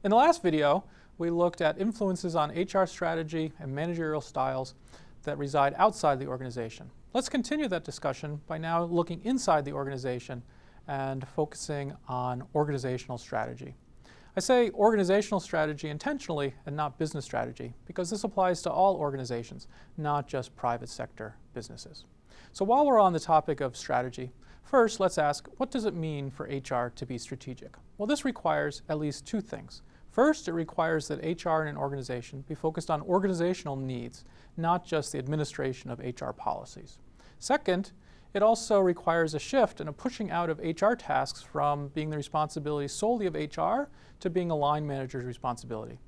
In the last video, we looked at influences on HR strategy and managerial styles that reside outside the organization. Let's continue that discussion by now looking inside the organization and focusing on organizational strategy. I say organizational strategy intentionally and not business strategy because this applies to all organizations, not just private sector businesses. So while we're on the topic of strategy, first let's ask, what does it mean for HR to be strategic? Well, this requires at least two things. First, it requires that HR in an organization be focused on organizational needs, not just the administration of HR policies. Second, it also requires a shift and a pushing out of HR tasks from being the responsibility solely of HR to being a line manager's responsibility,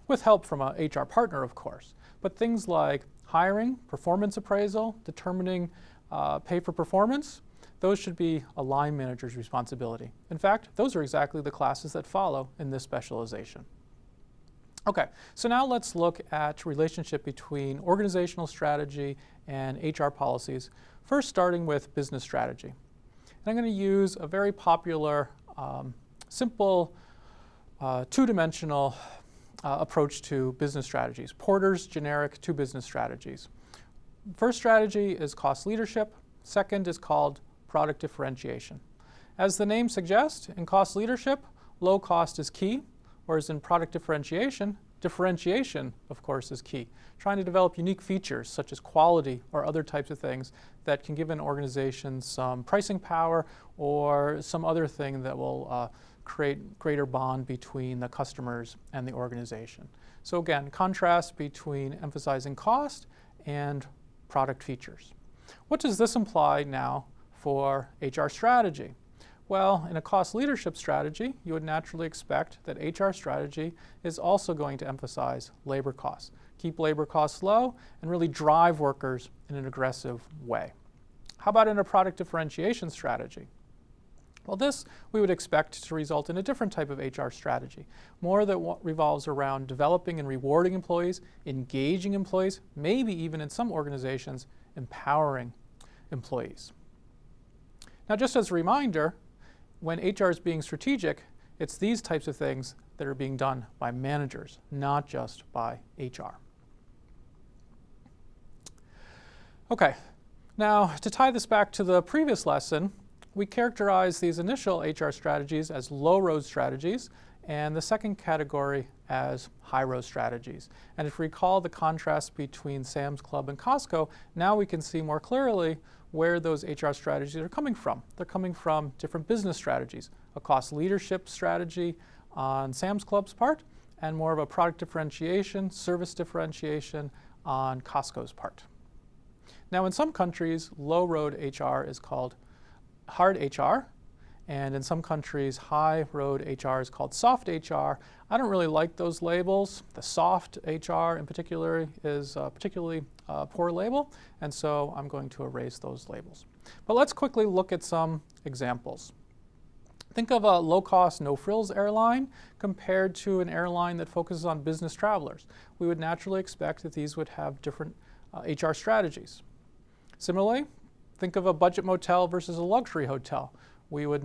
with help from a HR partner, of course. But things like hiring, performance appraisal, determining pay for performance, those should be a line manager's responsibility. In fact, those are exactly the classes that follow in this specialization. Okay, so now let's look at relationship between organizational strategy and HR policies, first starting with business strategy. And I'm going to use a very popular, simple, two-dimensional approach to business strategies, Porter's generic two business strategies. First strategy is cost leadership. Second is called product differentiation. As the name suggests, in cost leadership, low cost is key, whereas in product differentiation, differentiation, of course, is key. Trying to develop unique features such as quality or other types of things that can give an organization some pricing power or some other thing that will create greater bond between the customers and the organization. So again, contrast between emphasizing cost and product features. What does this imply now for HR strategy? Well, in a cost leadership strategy, you would naturally expect that HR strategy is also going to emphasize labor costs, keep labor costs low, and really drive workers in an aggressive way. How about in a product differentiation strategy? Well, this we would expect to result in a different type of HR strategy, more that revolves around developing and rewarding employees, engaging employees, maybe even in some organizations, empowering employees. Now, just as a reminder, when HR is being strategic, it's these types of things that are being done by managers, not just by HR. Okay, now to tie this back to the previous lesson, we characterize these initial HR strategies as low-road strategies and the second category as high-road strategies. And if you recall the contrast between Sam's Club and Costco, now we can see more clearly where those HR strategies are coming from. They're coming from different business strategies, a cost leadership strategy on Sam's Club's part, and more of a product differentiation, service differentiation on Costco's part. Now in some countries, low-road HR is called hard HR, and in some countries, high-road HR is called soft HR. I don't really like those labels. The soft HR in particular is a particularly poor label, and so I'm going to erase those labels. But let's quickly look at some examples. Think of a low-cost, no-frills airline compared to an airline that focuses on business travelers. We would naturally expect that these would have different HR strategies. Similarly, think of a budget motel versus a luxury hotel. We would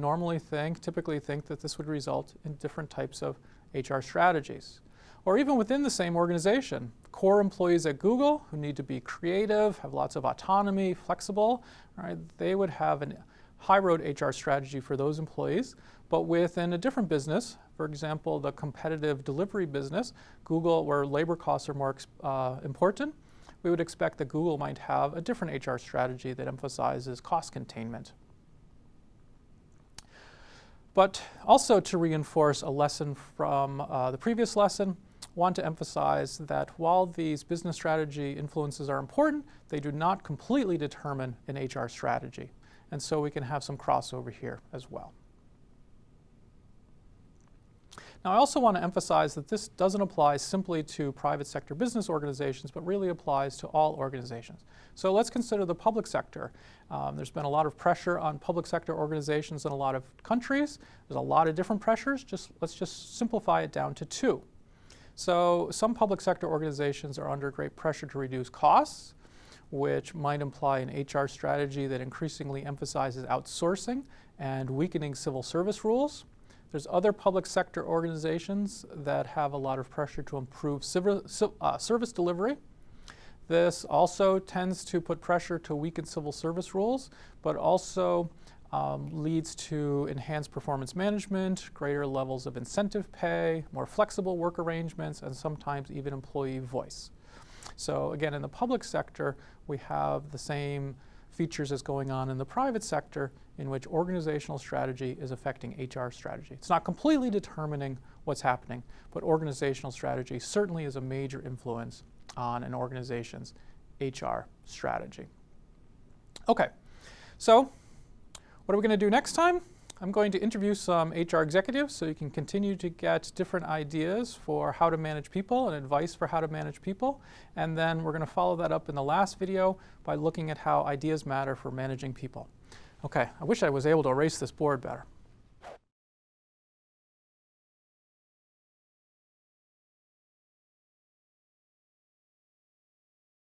typically think that this would result in different types of HR strategies. Or even within the same organization, core employees at Google who need to be creative, have lots of autonomy, flexible, right, they would have a high-road HR strategy for those employees. But within a different business, for example, the competitive delivery business, Google, where labor costs are more important, we would expect that Google might have a different HR strategy that emphasizes cost containment. But also to reinforce a lesson from the previous lesson, I want to emphasize that while these business strategy influences are important, they do not completely determine an HR strategy. And so we can have some crossover here as well. Now, I also want to emphasize that this doesn't apply simply to private sector business organizations, but really applies to all organizations. So let's consider the public sector. There's been a lot of pressure on public sector organizations in a lot of countries. There's a lot of different pressures. Let's just simplify it down to two. So some public sector organizations are under great pressure to reduce costs, which might imply an HR strategy that increasingly emphasizes outsourcing and weakening civil service rules. There's other public sector organizations that have a lot of pressure to improve service delivery. This also tends to put pressure to weaken civil service rules, but also leads to enhanced performance management, greater levels of incentive pay, more flexible work arrangements, and sometimes even employee voice. So again, in the public sector, we have the same features as going on in the private sector, in which organizational strategy is affecting HR strategy. It's not completely determining what's happening, but organizational strategy certainly is a major influence on an organization's HR strategy. Okay, so what are we going to do next time? I'm going to interview some HR executives so you can continue to get different ideas for how to manage people and advice for how to manage people. And then we're going to follow that up in the last video by looking at how ideas matter for managing people. Okay, I wish I was able to erase this board better.